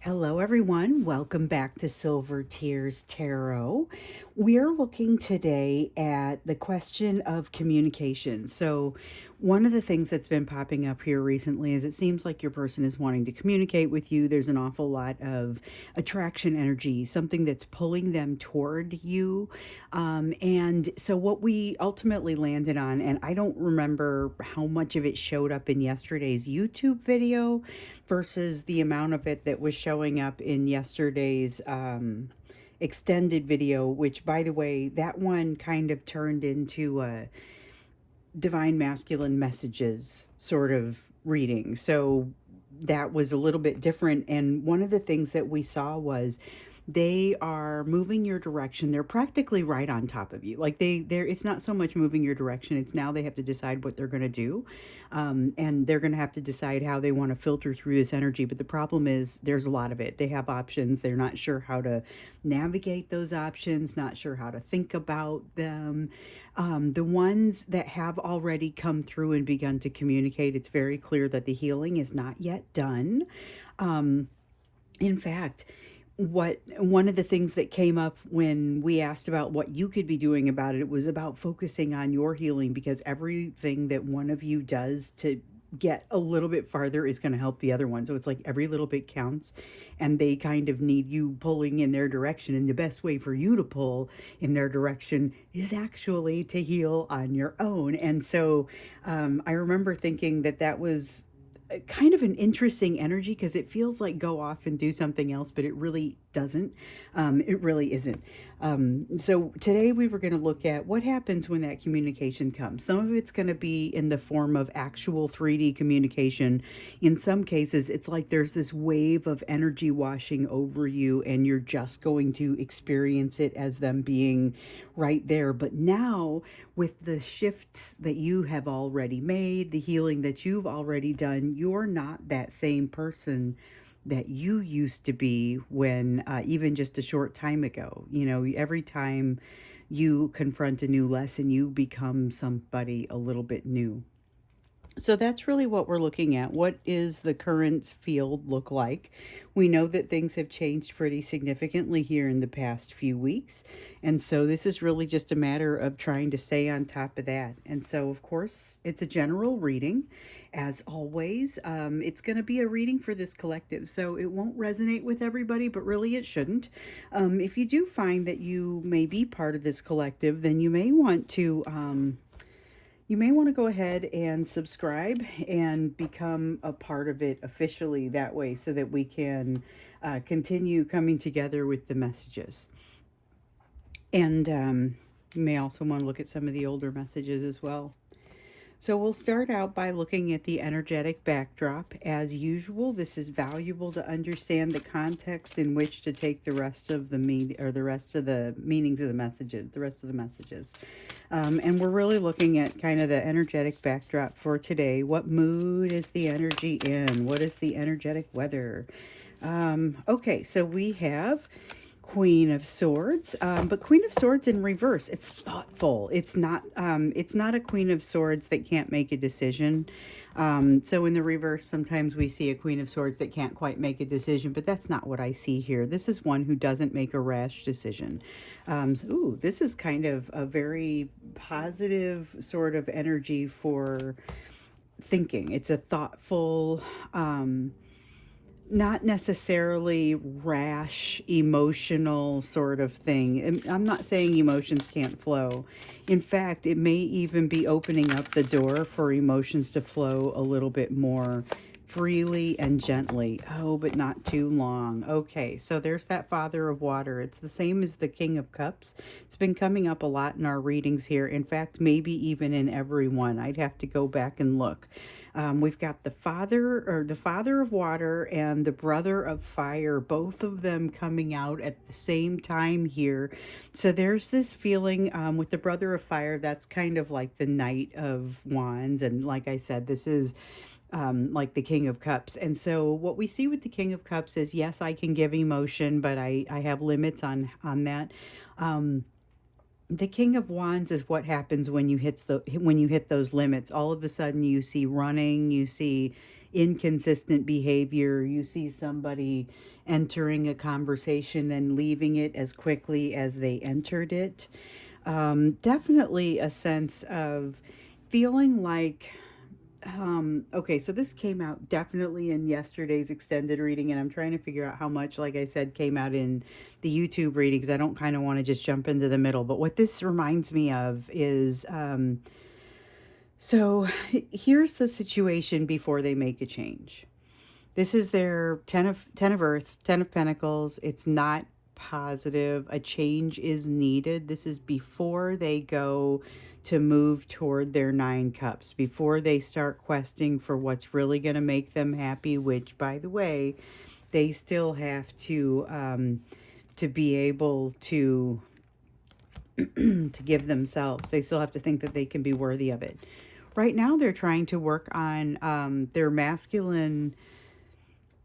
Hello, everyone. Welcome back to Silver Tears Tarot. We're looking today at the question of communication. So, one of the things that's been popping up here recently is it seems like your person is wanting to communicate with you. There's an awful lot of attraction energy, something that's pulling them toward you. And so, what we ultimately landed on, and I don't remember how much of it showed up in yesterday's YouTube video versus the amount of it that was showing up in yesterday's extended video, which, by the way, that one kind of turned into a divine masculine messages sort of reading. So that was a little bit different. And one of the things that we saw was they are moving your direction. They're practically right on top of you. Like they're it's not so much moving your direction, it's now they have to decide what they're going to do. And they're going to have to decide how they want to filter through this energy. But the problem is there's a lot of it. They have options. They're not sure how to navigate those options, not sure how to think about them. The ones that have already come through and begun to communicate, it's very clear that the healing is not yet done. In fact, what one of the things that came up when we asked about what you could be doing about it was about focusing on your healing, because everything that one of you does to get a little bit farther is going to help the other one. So it's like every little bit counts, and they kind of need you pulling in their direction. And the best way for you to pull in their direction is actually to heal on your own. And so I remember thinking that that was kind of an interesting energy, because it feels like go off and do something else, but it really doesn't. It really isn't. So today we were going to look at what happens when that communication comes. Some of it's going to be in the form of actual 3D communication. In some cases, it's like there's this wave of energy washing over you, and you're just going to experience it as them being right there. But now, with the shifts that you have already made, the healing that you've already done, you're not that same person that you used to be when even just a short time ago. You know, every time you confront a new lesson, you become somebody a little bit new. So that's really what we're looking at. What is the current field look like? We know that things have changed pretty significantly here in the past few weeks. And so this is really just a matter of trying to stay on top of that. And so, of course, it's a general reading. As always, it's going to be a reading for this collective. So it won't resonate with everybody, but really it shouldn't. If you do find that you may be part of this collective, then you may want to go ahead and subscribe and become a part of it officially that way, so that we can continue coming together with the messages. And you may also want to look at some of the older messages as well. So we'll start out by looking at the energetic backdrop. As usual, this is valuable to understand the context in which to take the rest of the the rest of the meanings of the messages, the rest of the messages. And we're really looking at kind of the energetic backdrop for today. What mood is the energy in? What is the energetic weather? Okay, so we have Queen of Swords, but Queen of Swords in reverse. It's thoughtful. It's not. It's not a Queen of Swords that can't make a decision. So in the reverse, sometimes we see a Queen of Swords that can't quite make a decision, but that's not what I see here. This is one who doesn't make a rash decision. Ooh, this is kind of a very positive sort of energy for thinking. It's a thoughtful. Not necessarily rash, emotional sort of thing. And I'm not saying emotions can't flow. In fact, it may even be opening up the door for emotions to flow a little bit more freely and gently. Oh, but not too long. Okay, so there's that Father of Water. It's the same as the King of Cups. It's been coming up a lot in our readings here. In fact, maybe even in every one. I'd have to go back and look. We've got the Father of Water and the Brother of Fire, both of them coming out at the same time here. So there's this feeling with the Brother of Fire, that's kind of like the Knight of Wands. And like I said, this is like the King of Cups. And so what we see with the King of Cups is, yes, I can give emotion, but I have limits on that. The King of Wands is what happens when you hit those limits. All of a sudden you see running, you see inconsistent behavior. You see somebody entering a conversation and leaving it as quickly as they entered it. Definitely a sense of feeling like okay, so this came out definitely in yesterday's extended reading, and I'm trying to figure out how much, like I said, came out in the YouTube reading because I don't kind of want to just jump into the middle. But what this reminds me of is here's the situation before they make a change. This is their ten of Earth, 10 of Pentacles. It's not positive. A change is needed. This is before they go to move toward their 9 cups, before they start questing for what's really going to make them happy, which, by the way, they still have to be able to give themselves. They still have to think that they can be worthy of it. Right now, they're trying to work on their masculine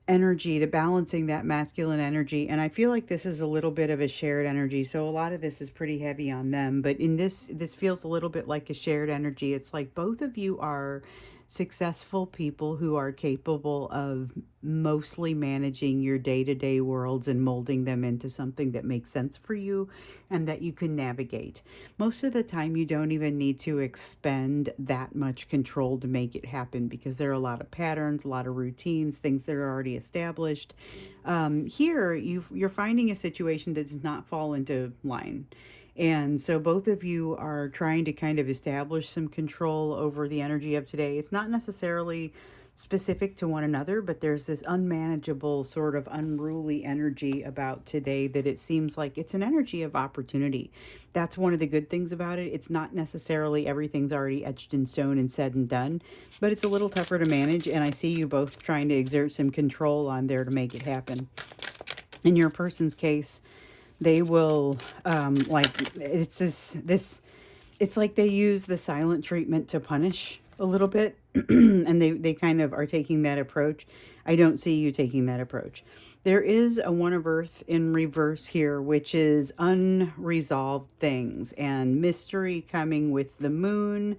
energy, the balancing that masculine energy. And I feel like this is a little bit of a shared energy. So a lot of this is pretty heavy on them. But in this feels a little bit like a shared energy. It's like both of you are successful people who are capable of mostly managing your day-to-day worlds and molding them into something that makes sense for you and that you can navigate. Most of the time you don't even need to expend that much control to make it happen because there are a lot of patterns, a lot of routines, things that are already established. Here you're finding a situation that does not fall into line. And so both of you are trying to kind of establish some control over the energy of today. It's not necessarily specific to one another, but there's this unmanageable, sort of unruly energy about today that it seems like it's an energy of opportunity. That's one of the good things about it. It's not necessarily everything's already etched in stone and said and done, but it's a little tougher to manage. And I see you both trying to exert some control on there to make it happen. In your person's case, they will like it's like they use the silent treatment to punish a little bit. And they kind of are taking that approach. I don't see you taking that approach. There is a One of Earth in reverse here, which is unresolved things and mystery coming with the moon,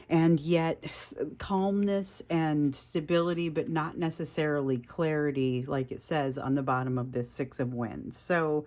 and yet calmness and stability, but not necessarily clarity, like it says on the bottom of this Six of Wands. So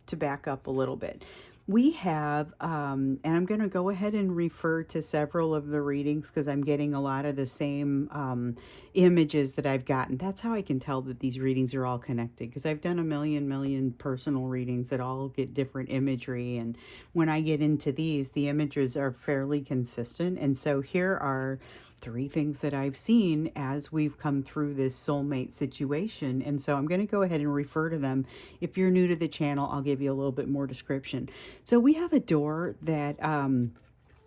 to back up a little bit, we have, and I'm going to go ahead and refer to several of the readings because I'm getting a lot of the same images that I've gotten. That's how I can tell that these readings are all connected, because I've done a million personal readings that all get different imagery. And when I get into these, the images are fairly consistent. And so here are 3 things that I've seen as we've come through this soulmate situation. And so I'm going to go ahead and refer to them. If you're new to the channel, I'll give you a little bit more description. So we have a door that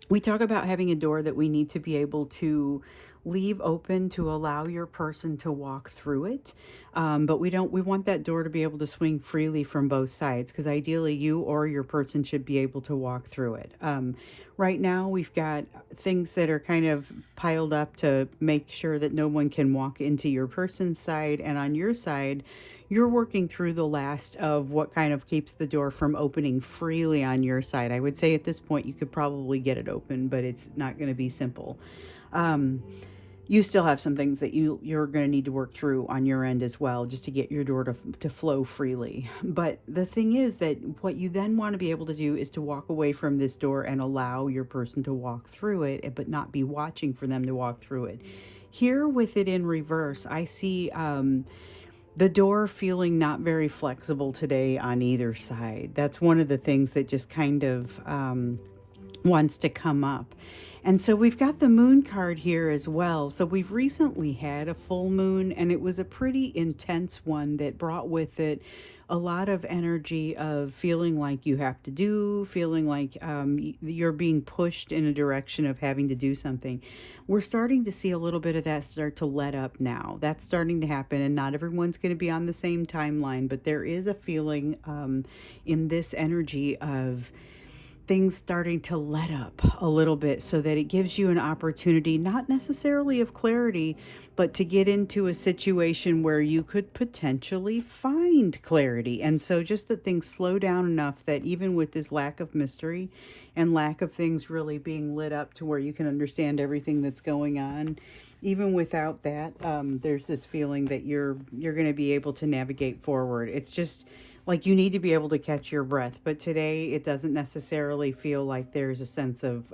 we talk about having a door that we need to be able to leave open to allow your person to walk through it. But we want that door to be able to swing freely from both sides, because ideally you or your person should be able to walk through it. Right now we've got things that are kind of piled up to make sure that no one can walk into your person's side, and on your side you're working through the last of what kind of keeps the door from opening freely on your side. I would say at this point you could probably get it open, but it's not going to be simple. You still have some things that you're going to need to work through on your end as well, just to get your door to flow freely. But the thing is that what you then want to be able to do is to walk away from this door and allow your person to walk through it, but not be watching for them to walk through it. Here with it in reverse, I see the door feeling not very flexible today on either side. That's one of the things that just kind of wants to come up. And so we've got the moon card here as well. So we've recently had a full moon, and it was a pretty intense one that brought with it a lot of energy of feeling like you have to do, feeling like you're being pushed in a direction of having to do something. We're starting to see a little bit of that start to let up now. That's starting to happen, and not everyone's going to be on the same timeline, but there is a feeling in this energy of things starting to let up a little bit, so that it gives you an opportunity, not necessarily of clarity, but to get into a situation where you could potentially find clarity. And so just that things slow down enough that even with this lack of mystery and lack of things really being lit up to where you can understand everything that's going on, even without that, there's this feeling that you're going to be able to navigate forward. It's just like you need to be able to catch your breath. But today, it doesn't necessarily feel like there's a sense of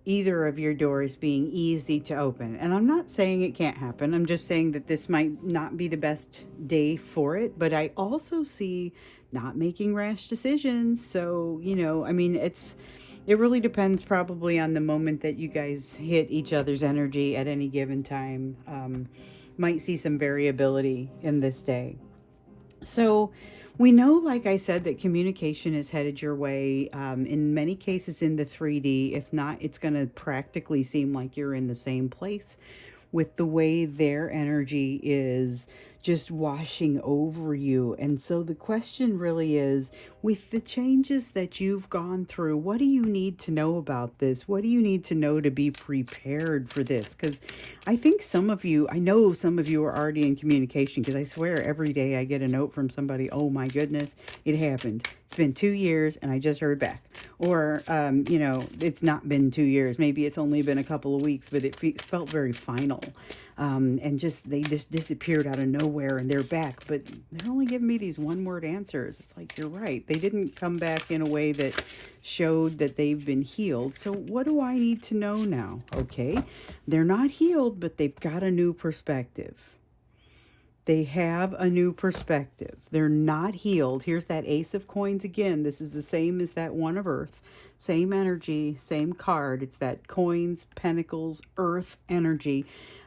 either of your doors being easy to open. And I'm not saying it can't happen. I'm just saying that this might not be the best day for it. But I also see not making rash decisions. So, I mean, it really depends probably on the moment that you guys hit each other's energy at any given time. Might see some variability in this day. So we know, like I said, that communication is headed your way. In many cases in the 3D. If not, it's going to practically seem like you're in the same place with the way their energy is just washing over you. And so the question really is, with the changes that you've gone through, what do you need to know about this? What do you need to know to be prepared for this? Because I think I know some of you are already in communication, because I swear every day I get a note from somebody, oh my goodness, it happened. It's been 2 years and I just heard back. Or, it's not been 2 years. Maybe it's only been a couple of weeks, but it felt very final. And they just disappeared out of nowhere and they're back. But they're only giving me these one word answers. It's like, you're right. They didn't come back in a way that showed that they've been healed. So what do I need to know now? Okay. They're not healed, but they've got a new perspective. They have a new perspective. They're not healed. Here's that Ace of Coins again. This is the same as that One of Earth. Same energy, same card. It's that Coins, Pentacles, Earth energy.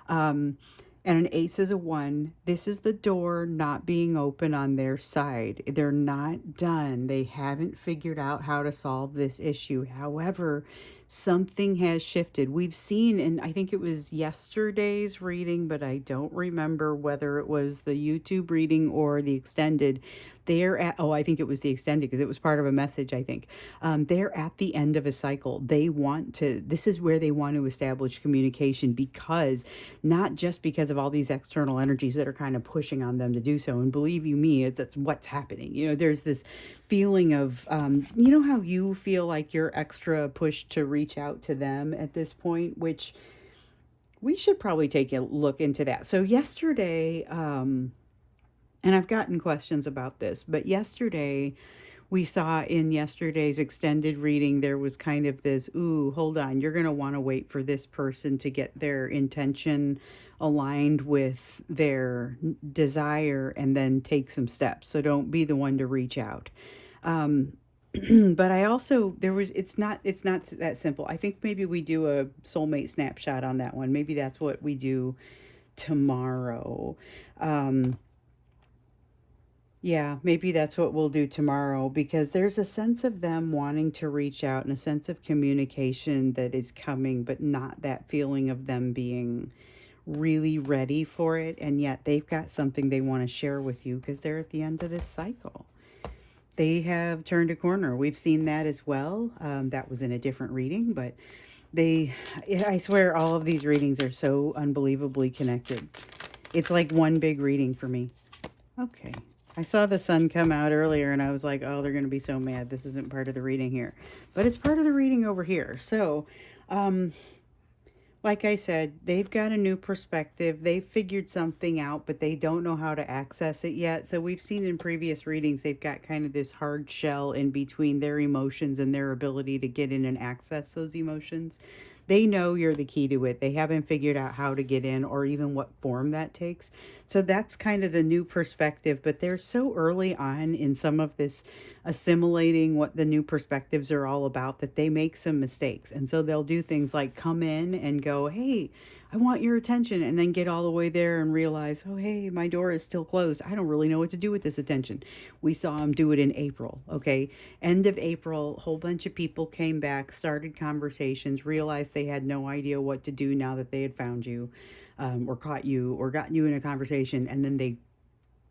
And an ace is a one. This is the door not being open on their side. They're not done. They haven't figured out how to solve this issue. However, something has shifted. We've seen, and I think it was yesterday's reading, but I don't remember whether it was the YouTube reading or the extended. I think it was the extended because it was part of a message, I think. They're at the end of a cycle. This is where they want to establish communication, because not just because of all these external energies that are kind of pushing on them to do so. And believe you me, that's what's happening. There's this feeling of, how you feel like you're extra pushed to reach out to them at this point, which we should probably take a look into that. So yesterday, and I've gotten questions about this, but yesterday we saw in yesterday's extended reading, there was kind of this, ooh, hold on, you're going to want to wait for this person to get their intention aligned with their desire and then take some steps. So don't be the one to reach out. But I also, it's not that simple. I think maybe we do a soulmate snapshot on that one. Maybe that's what we do tomorrow. Yeah, maybe that's what we'll do tomorrow, because there's a sense of them wanting to reach out and a sense of communication that is coming, but not that feeling of them being really ready for it. And yet they've got something they want to share with you because they're at the end of this cycle. They have turned a corner. We've seen that as well. That was in a different reading, but I swear all of these readings are so unbelievably connected. It's like one big reading for me. Okay. I saw the sun come out earlier and I was like, oh, they're going to be so mad. This isn't part of the reading here. But it's part of the reading over here. So, like I said, they've got a new perspective. They've figured something out, but they don't know how to access it yet. So we've seen in previous readings, they've got kind of this hard shell in between their emotions and their ability to get in and access those emotions. They know you're the key to it. They haven't figured out how to get in or even what form that takes. So that's kind of the new perspective, but they're so early on in some of this assimilating what the new perspectives are all about that they make some mistakes. And so they'll do things like come in and go, hey, I want your attention, and then get all the way there and realize, oh, hey, my door is still closed. I don't really know what to do with this attention. We saw him do it in April, okay? End of April, a whole bunch of people came back, started conversations, realized they had no idea what to do now that they had found you, or caught you, or gotten you in a conversation, and then they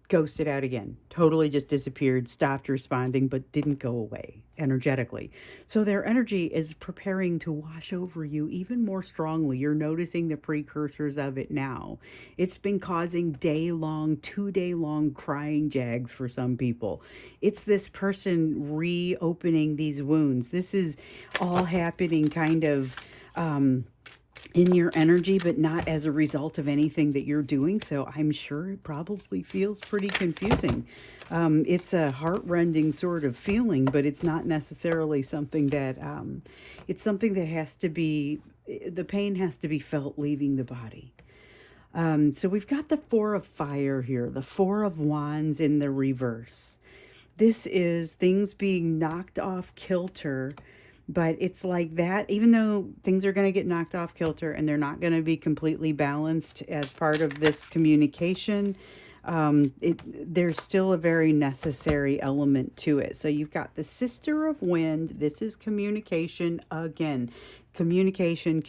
ghosted out again, totally just disappeared, stopped responding, but didn't go away energetically. So their energy is preparing to wash over you even more strongly. You're noticing the precursors of it now. It's been causing 2-day long crying jags for some people. It's this person reopening these wounds. This is all happening kind of in your energy, but not as a result of anything that you're doing. So I'm sure it probably feels pretty confusing. It's a heartrending sort of feeling, but it's not necessarily something that, it's something that has to be, the pain has to be felt leaving the body. So we've got the Four of Fire here, the Four of Wands in the reverse. This is things being knocked off kilter, but it's like that, even though things are going to get knocked off kilter and they're not going to be completely balanced as part of this communication, there's still a very necessary element to it. So you've got the Sister of Wind. This is communication again. Communication.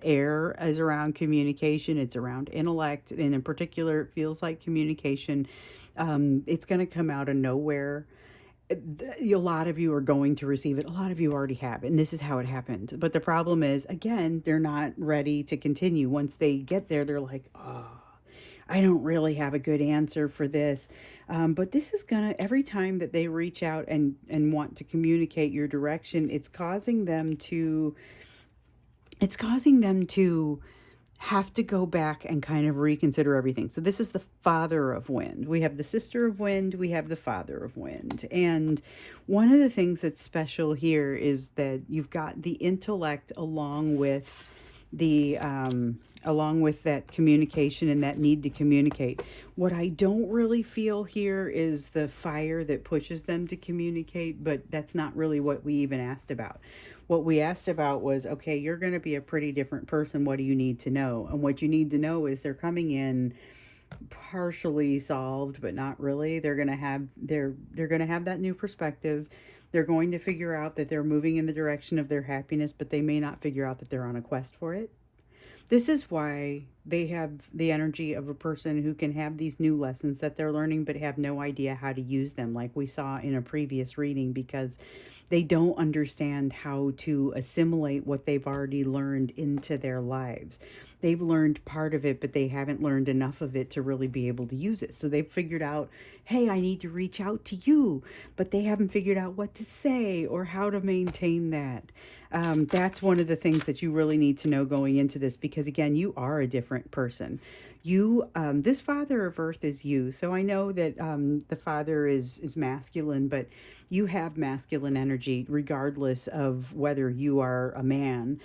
Air is around communication. It's around intellect, and in particular, it feels like communication. It's going to come out of nowhere. A lot of you are going to receive it. A lot of you already have, and this is how it happened. But the problem is, again, they're not ready to continue. Once they get there, they're like, oh, I don't really have a good answer for this. But this is gonna, every time that they reach out and want to communicate your direction, it's causing them to have to go back and kind of reconsider everything. So this is the Father of Wind. We have the Sister of Wind, we have the Father of Wind. And one of the things that's special here is that you've got the intellect the along with that communication and that need to communicate. What I don't really feel here is the fire that pushes them to communicate, but that's not really what we even asked about. What we asked about was, okay, you're going to be a pretty different person. What do you need to know? And what you need to know is they're coming in partially solved, but not really. They're going to have that new perspective. They're going to figure out that they're moving in the direction of their happiness, but they may not figure out that they're on a quest for it. This is why they have the energy of a person who can have these new lessons that they're learning but have no idea how to use them, like we saw in a previous reading, because they don't understand how to assimilate what they've already learned into their lives. They've learned part of it, but they haven't learned enough of it to really be able to use it. So they've figured out, hey, I need to reach out to you, but they haven't figured out what to say or how to maintain that. That's one of the things that you really need to know going into this, because again, you are a different person. This Father of Earth is you. So I know that the Father is masculine, but you have masculine energy regardless of whether you are a man.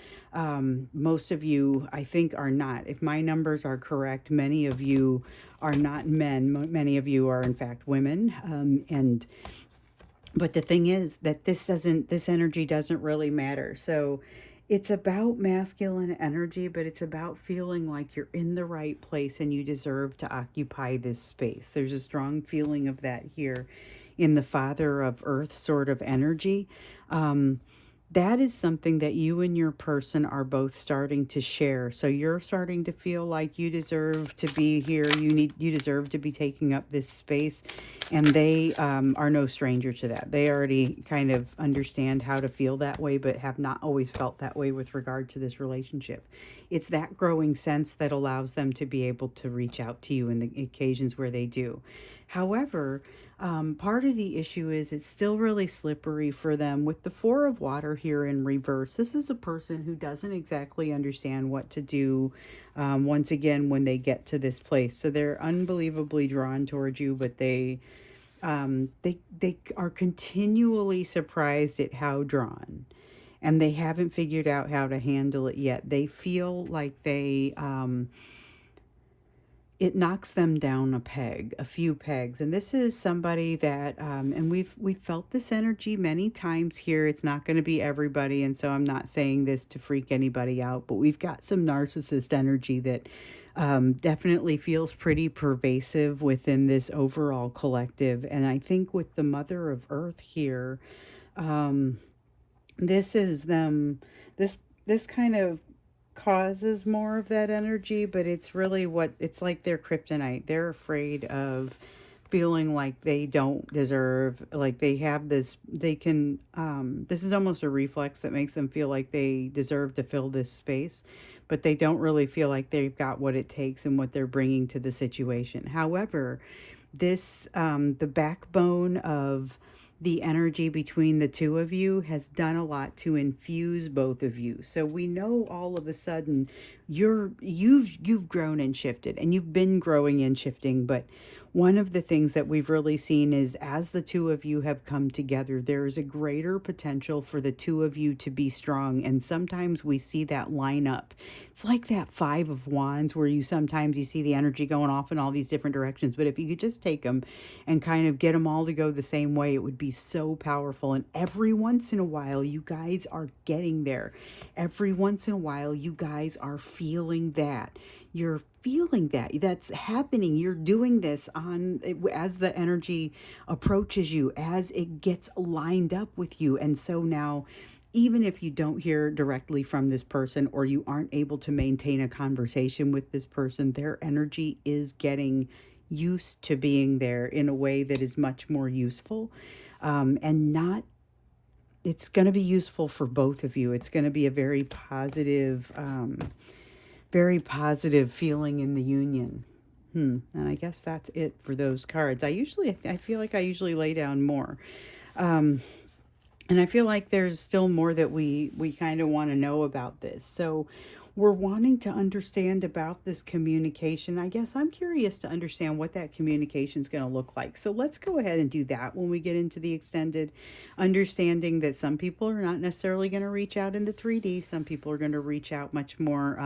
Most of you, I think, are not. If my numbers are correct, many of you are not men. Many of you are, in fact, women. But the thing is that this energy doesn't really matter. So it's about masculine energy, but it's about feeling like you're in the right place and you deserve to occupy this space. There's a strong feeling of that here in the Father of Earth sort of energy. That is something that you and your person are both starting to share. So you're starting to feel like you deserve to be here. You deserve to be taking up this space, and they are no stranger to that. They already kind of understand how to feel that way, but have not always felt that way with regard to this relationship. It's that growing sense that allows them to be able to reach out to you in the occasions where they do. However, part of the issue is it's still really slippery for them. With the Four of Water here in reverse, this is a person who doesn't exactly understand what to do once again when they get to this place. So they're unbelievably drawn towards you, but they are continually surprised at how drawn, and they haven't figured out how to handle it yet. They feel like it knocks them down a few pegs. And this is somebody that, and we've felt this energy many times here. It's not going to be everybody, and so I'm not saying this to freak anybody out, but we've got some narcissist energy that definitely feels pretty pervasive within this overall collective. And I think with the Mother of Earth here, um, this is them, this kind of causes more of that energy, but it's really it's like their kryptonite. They're afraid of feeling like they don't deserve, like they have this, they can, this is almost a reflex that makes them feel like they deserve to fill this space, but they don't really feel like they've got what it takes and what they're bringing to the situation. However, the backbone of the energy between the two of you has done a lot to infuse both of you. So we know all of a sudden you've grown and shifted, and you've been growing and shifting. But one of the things that we've really seen is as the two of you have come together, there is a greater potential for the two of you to be strong. And sometimes we see that line up. It's like that Five of Wands where you see the energy going off in all these different directions. But if you could just take them and kind of get them all to go the same way, it would be so powerful. And every once in a while, you guys are getting there. Every once in a while, you guys are feeling that. You're feeling that. That's happening. You're doing this on as the energy approaches you, as it gets lined up with you. And so now, even if you don't hear directly from this person or you aren't able to maintain a conversation with this person, their energy is getting used to being there in a way that is much more useful, and not it's going to be useful for both of you. It's going to be a very positive feeling in the union. And I guess that's it for those cards. I feel like I usually lay down more. And I feel like there's still more that we kind of want to know about this. So we're wanting to understand about this communication. I guess I'm curious to understand what that communication is going to look like. So let's go ahead and do that when we get into the extended, understanding that some people are not necessarily going to reach out in the 3D. Some people are going to reach out much more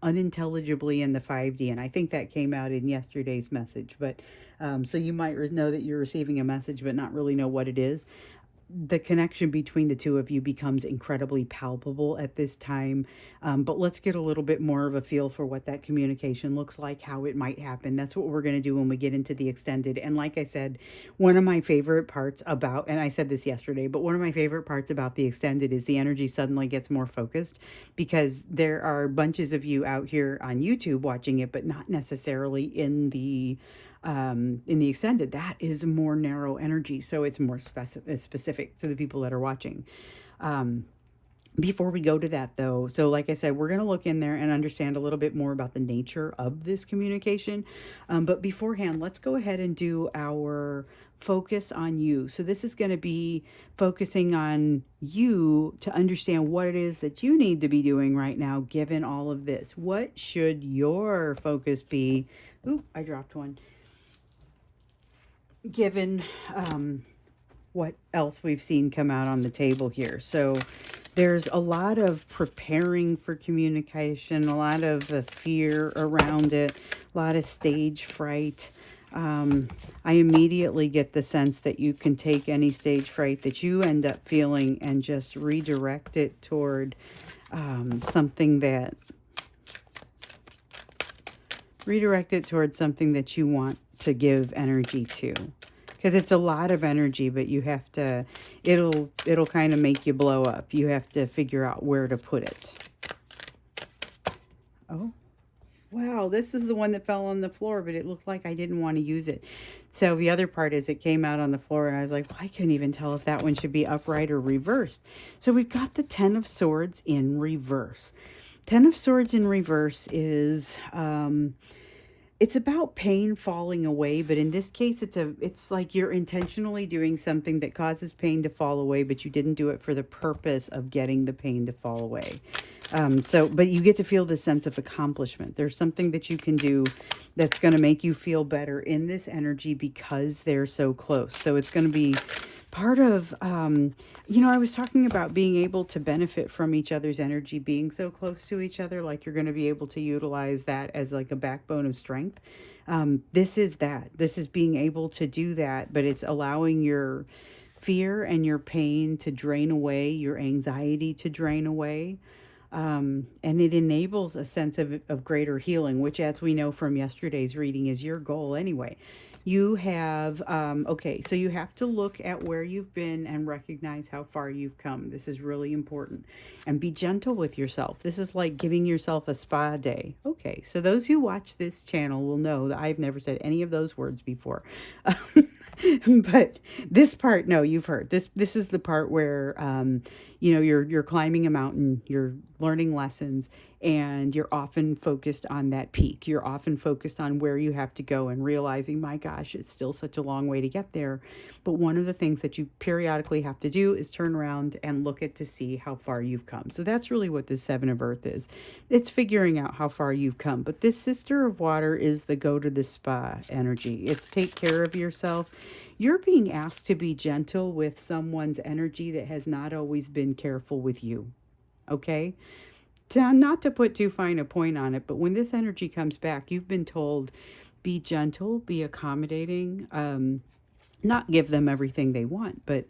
unintelligibly in the 5D. And I think that came out in yesterday's message. But so you might know that you're receiving a message, but not really know what it is. The connection between the two of you becomes incredibly palpable at this time. But let's get a little bit more of a feel for what that communication looks like, how it might happen. That's what we're going to do when we get into the extended. And like I said, one of my favorite parts about, and I said this yesterday, but one of my favorite parts about the extended is the energy suddenly gets more focused, because there are bunches of you out here on YouTube watching it, but not necessarily in the extended. That is more narrow energy, so it's more specific to the people that are watching. Before we go to that though, so like I said, we're going to look in there and understand a little bit more about the nature of this communication. But beforehand, let's go ahead and do our focus on you. So this is going to be focusing on you to understand what it is that you need to be doing right now, given all of this. What should your focus be? Ooh, I dropped one. Given what else we've seen come out on the table here. So there's a lot of preparing for communication, a lot of the fear around it, a lot of stage fright. I immediately get the sense that you can take any stage fright that you end up feeling and just redirect it toward something that you want to give energy to, because it's a lot of energy, but you have to, it'll kind of make you blow up. You have to figure out where to put it. Oh, wow, this is the one that fell on the floor, but it looked like I didn't want to use it. So the other part is it came out on the floor, and I was like, well, I couldn't even tell if that one should be upright or reversed. So we've got the Ten of Swords in reverse. Ten of Swords in reverse is it's about pain falling away, but in this case, it's like you're intentionally doing something that causes pain to fall away, but you didn't do it for the purpose of getting the pain to fall away. But you get to feel this sense of accomplishment. There's something that you can do that's going to make you feel better in this energy because they're so close. So it's going to be part of, I was talking about being able to benefit from each other's energy, being so close to each other, like you're going to be able to utilize that as like a backbone of strength. This is that. This is being able to do that, but it's allowing your fear and your pain to drain away, your anxiety to drain away. And it enables a sense of greater healing, which, as we know from yesterday's reading, is your goal anyway. You have, so you have to look at where you've been and recognize how far you've come. This is really important. And be gentle with yourself. This is like giving yourself a spa day. Okay, so those who watch this channel will know that I've never said any of those words before. But this part, no, you've heard. This is the part where, you're climbing a mountain, you're learning lessons, and you're often focused on that peak. You're often focused on where you have to go and realizing, my gosh, it's still such a long way to get there. But one of the things that you periodically have to do is turn around and look at to see how far you've come. So that's really what this Seven of Earth is. It's figuring out how far you've come. But this Sister of Water is the go to the spa energy. It's take care of yourself. You're being asked to be gentle with someone's energy that has not always been careful with you. Okay? Not to put too fine a point on it, but when this energy comes back, you've been told be gentle, be accommodating, not give them everything they want, but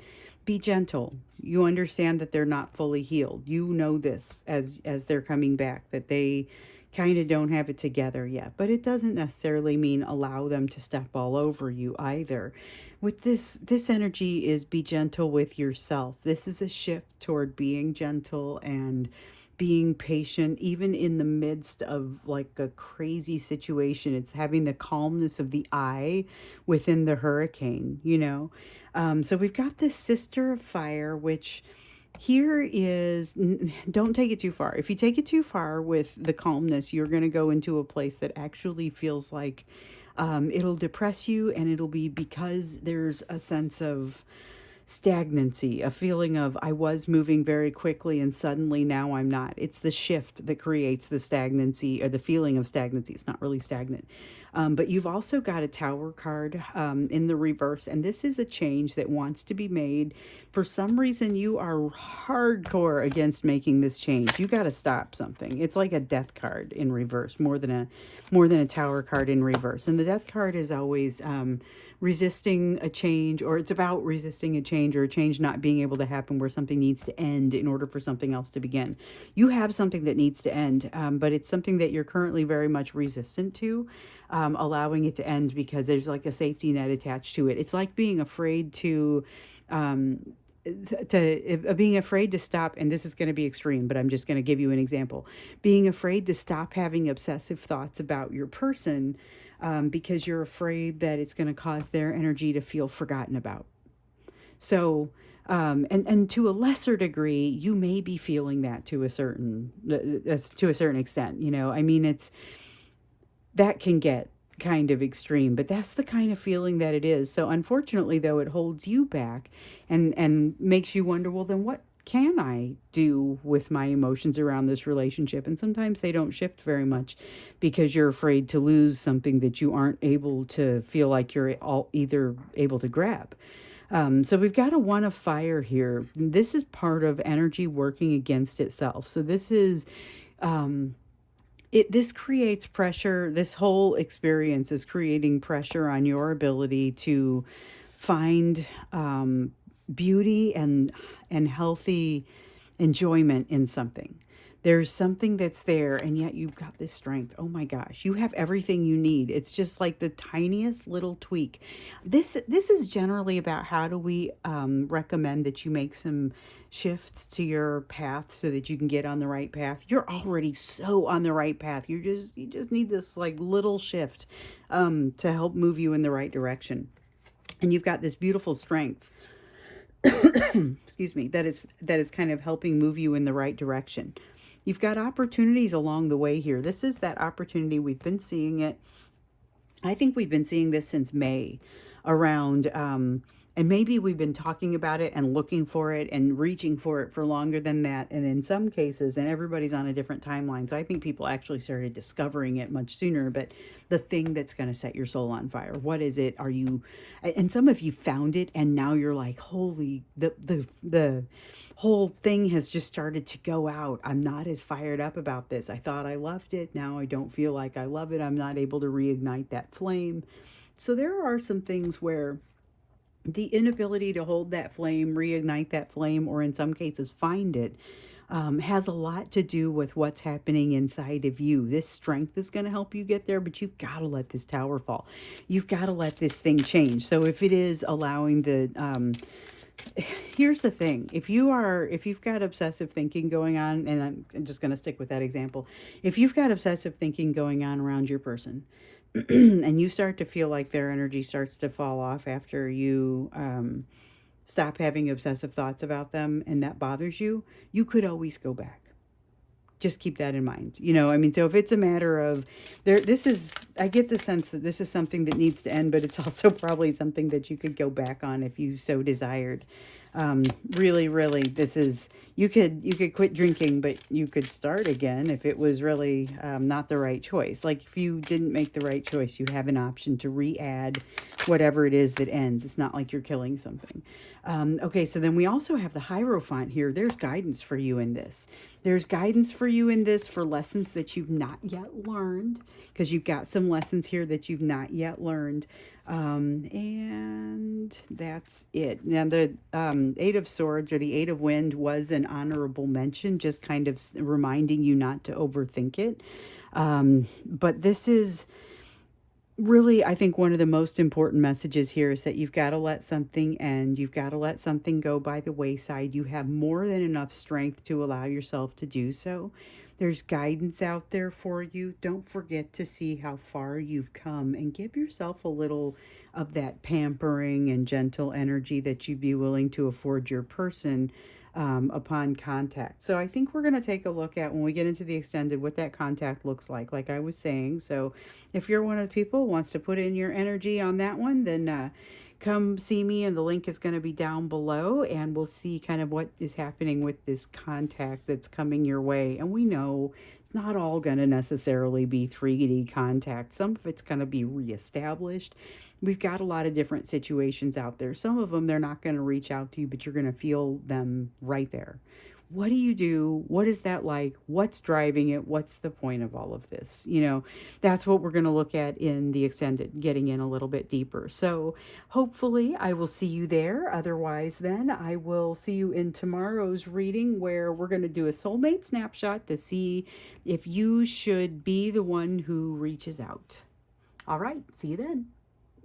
be gentle. You understand that they're not fully healed. You know this as they're coming back, that they kind of don't have it together yet. But it doesn't necessarily mean allow them to step all over you either. With this energy is be gentle with yourself. This is a shift toward being gentle and being patient, even in the midst of like a crazy situation. It's having the calmness of the eye within the hurricane, you know. So we've got this Sister of Fire, which here is, don't take it too far. If you take it too far with the calmness, you're going to go into a place that actually feels like it'll depress you, and it'll be because there's a sense of stagnancy, a feeling of I was moving very quickly and suddenly now I'm not. It's the shift that creates the stagnancy, or the feeling of stagnancy. It's not really stagnant. But you've also got a Tower card in the reverse, and this is a change that wants to be made. For some reason, you are hardcore against making this change. You got to stop something. It's like a Death card in reverse, more than a Tower card in reverse. And the Death card is always resisting a change, or it's about resisting a change, or a change not being able to happen, where something needs to end in order for something else to begin. You have something that needs to end, but it's something that you're currently very much resistant to, allowing it to end because there's like a safety net attached to it. It's like being afraid um, being afraid to stop, and this is going to be extreme, but I'm just going to give you an example. Being afraid to stop having obsessive thoughts about your person, because you're afraid that it's going to cause their energy to feel forgotten about. So, and to a lesser degree, you may be feeling that to a certain extent. You know, I mean, it's that can get kind of extreme, but that's the kind of feeling that it is. So unfortunately, though, it holds you back and makes you wonder, well, then what can I do with my emotions around this relationship? And sometimes they don't shift very much because you're afraid to lose something that you aren't able to feel like you're all either able to grab. So we've got a One of Fire here. This is part of energy working against itself. So this is this creates pressure. This whole experience is creating pressure on your ability to find beauty and healthy enjoyment in something. There's something that's there, and yet you've got this strength. Oh my gosh, you have everything you need. It's just like the tiniest little tweak. This is generally about how do we recommend that you make some shifts to your path so that you can get on the right path. You're already so on the right path. You just need this like little shift to help move you in the right direction. And you've got this beautiful strength, excuse me, that is kind of helping move you in the right direction. You've got opportunities along the way here. This is that opportunity. We've been seeing it. I think we've been seeing this since May around, and maybe we've been talking about it and looking for it and reaching for it for longer than that. And in some cases, and everybody's on a different timeline. So I think people actually started discovering it much sooner, but the thing that's going to set your soul on fire, what is it? Are you, and some of you found it and now you're like, holy, the whole thing has just started to go out. I'm not as fired up about this. I thought I loved it. Now I don't feel like I love it. I'm not able to reignite that flame. So there are some things where the inability to hold that flame, reignite that flame, or in some cases find it, has a lot to do with what's happening inside of you. This strength is going to help you get there, but you've got to let this tower fall. You've got to let this thing change. So if it is allowing here's the thing. If you've got obsessive thinking going on, and I'm just going to stick with that example. If you've got obsessive thinking going on around your person, and you start to feel like their energy starts to fall off after you stop having obsessive thoughts about them, and that bothers you, you could always go back. just keep that in mind. I mean, so if it's a matter of I get the sense that this is something that needs to end, but it's also probably something that you could go back on if you so desired. Really, really, you could quit drinking, but you could start again if it was really not the right choice. Like if you didn't make the right choice, you have an option to re-add whatever it is that ends. It's not like you're killing something. Okay, so then we also have the Hierophant here. There's guidance for you in this. There's guidance for you in this for lessons that you've not yet learned, because you've got some lessons here that you've not yet learned. And that's it. Now, the Eight of Swords or the Eight of Wind was an honorable mention, just kind of reminding you not to overthink it. But this is really, I think one of the most important messages here is that you've got to let something end. You've got to let something go by the wayside. You have more than enough strength to allow yourself to do so. There's guidance out there for you. Don't forget to see how far you've come and give yourself a little of that pampering and gentle energy that you'd be willing to afford your person upon contact. So I think we're going to take a look at, when we get into the extended, what that contact looks like I was saying. So if you're one of the people who wants to put in your energy on that one, then come see me, and the link is going to be down below, and we'll see kind of what is happening with this contact that's coming your way. And we know it's not all going to necessarily be 3D contact. Some of it's going to be reestablished. We've got a lot of different situations out there. Some of them, they're not going to reach out to you, but you're going to feel them right there. What do you do? What is that like? What's driving it? What's the point of all of this? That's what we're going to look at in the extended, getting in a little bit deeper. So hopefully I will see you there. Otherwise, then I will see you in tomorrow's reading, where we're going to do a soulmate snapshot to see if you should be the one who reaches out. All right. See you then.